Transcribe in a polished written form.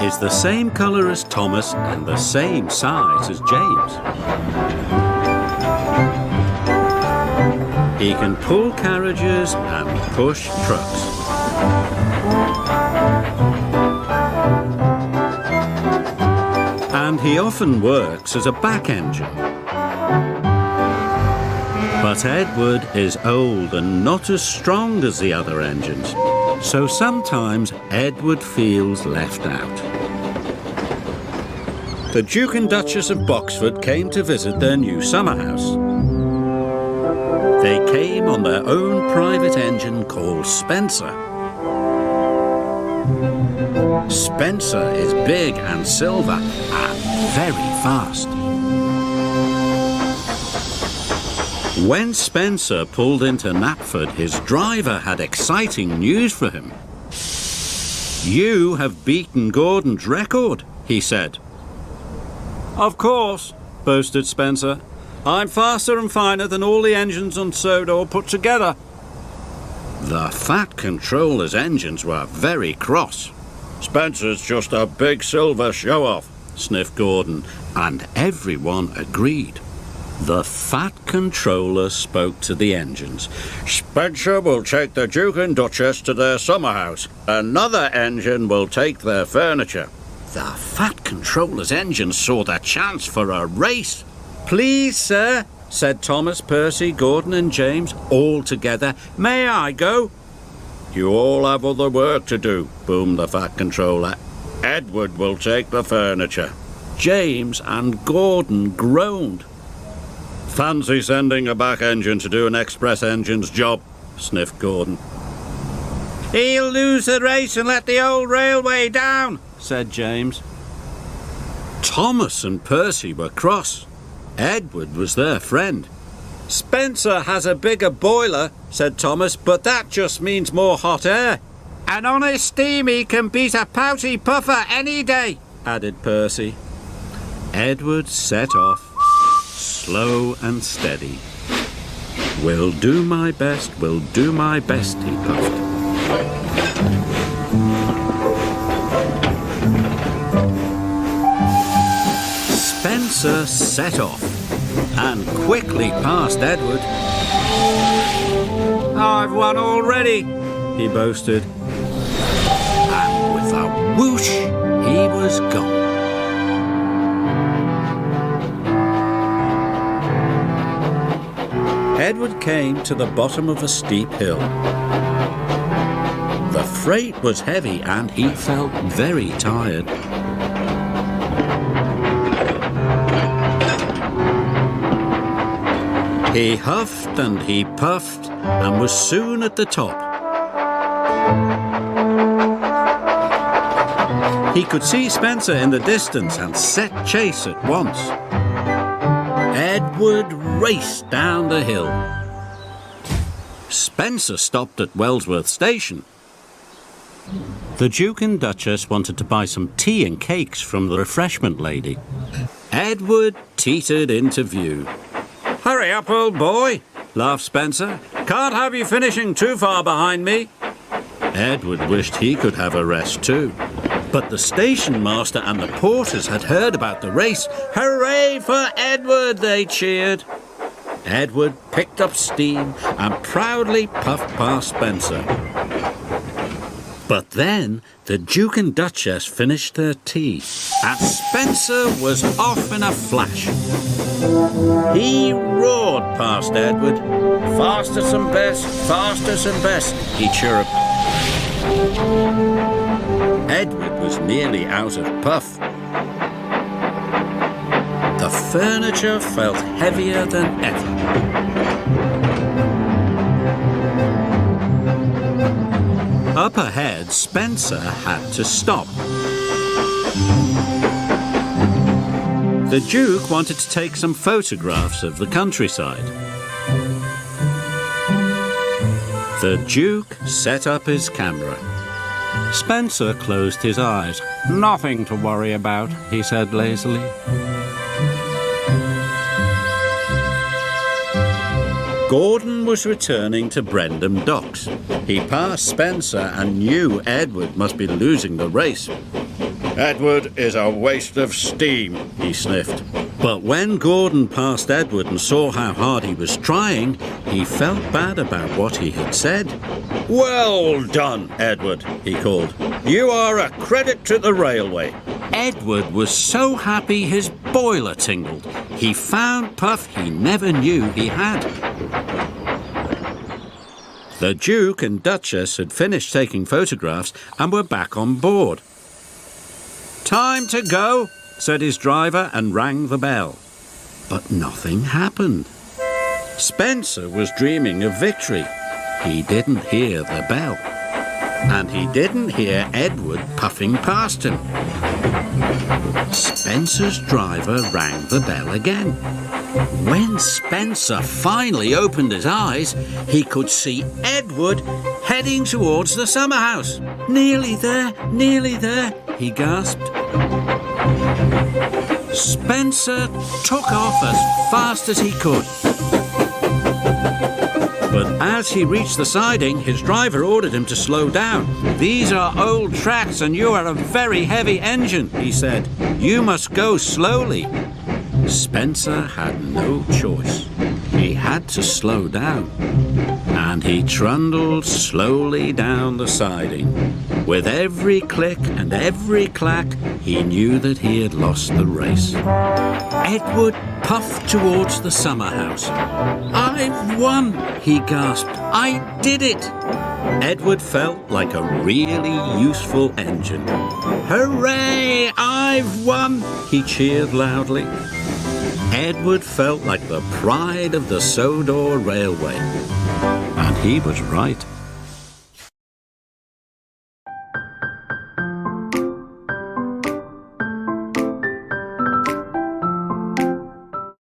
is the same colour as Thomas and the same size as James. He can pull carriages and push trucks. And he often works as a back engine. But Edward is old and not as strong as the other engines, so sometimes Edward feels left out. The Duke and Duchess of Boxford came to visit their new summer house. They came on their own private engine called Spencer. Spencer is big and silver and very fast. When Spencer pulled into Knapford, his driver had exciting news for him. "You have beaten Gordon's record," he said. "Of course," boasted Spencer. "I'm faster and finer than all the engines on Sodor put together." The Fat Controller's engines were very cross. "Spencer's just a big silver show-off," sniffed Gordon, and everyone agreed. The Fat Controller spoke to the engines. "Spencer will take the Duke and Duchess to their summer house. Another engine will take their furniture." The Fat Controller's engines saw their chance for a race. "Please, sir," said Thomas, Percy, Gordon and James, all together. "May I go?" "You all have other work to do," boomed the Fat Controller. "Edward will take the furniture." James and Gordon groaned. "Fancy sending a back engine to do an express engine's job," sniffed Gordon. "He'll lose the race and let the old railway down," said James. Thomas and Percy were cross. Edward was their friend. "Spencer has a bigger boiler," said Thomas, "but that just means more hot air." "And on his steam he can beat a pouty puffer any day," added Percy. Edward set off, slow and steady. "Will do my best, will do my best," he puffed. Spencer set off and quickly passed Edward. "I've won already," he boasted. And with a whoosh, he was gone. Edward came to the bottom of a steep hill. The freight was heavy and he felt very tired. He huffed and he puffed and was soon at the top. He could see Spencer in the distance and set chase at once. Edward raced down the hill. Spencer stopped at Wellsworth Station. The Duke and Duchess wanted to buy some tea and cakes from the refreshment lady. Edward teetered into view. "Hurry up, old boy," laughed Spencer. "Can't have you finishing too far behind me." Edward wished he could have a rest too. But the station master and the porters had heard about the race. "Hooray for Edward!" they cheered. Edward picked up steam and proudly puffed past Spencer. But then the Duke and Duchess finished their tea, and Spencer was off in a flash. He roared past Edward. "Fastest and best, fastest and best," he chirruped. Edward was nearly out of puff. The furniture felt heavier than ever. Up ahead, Spencer had to stop. The Duke wanted to take some photographs of the countryside. The Duke set up his camera. Spencer closed his eyes. "Nothing to worry about," he said lazily. Gordon was returning to Brendam Docks. He passed Spencer and knew Edward must be losing the race. Edward is a waste of steam, he sniffed. But when Gordon passed Edward and saw how hard he was trying, he felt bad about what he had said. "Well done, Edward," he called. "You are a credit to the railway." Edward was so happy his boiler tingled. He found puff he never knew he had. The Duke and Duchess had finished taking photographs and were back on board. "Time to go," said his driver and rang the bell. But nothing happened. Spencer was dreaming of victory. He didn't hear the bell. And he didn't hear Edward puffing past him. Spencer's driver rang the bell again. When Spencer finally opened his eyes, he could see Edward heading towards the summer house. Nearly there, he gasped. Spencer took off as fast as he could. But as he reached the siding, his driver ordered him to slow down. "These are old tracks and you are a very heavy engine," he said. "You must go slowly." Spencer had no choice. He had to slow down. And he trundled slowly down the siding. With every click and every clack, he knew that he had lost the race. Edward puffed towards the summer house. "I've won," he gasped. "I did it." Edward felt like a really useful engine. "Hooray! I've won!" he cheered loudly. Edward felt like the pride of the Sodor Railway. And he was right.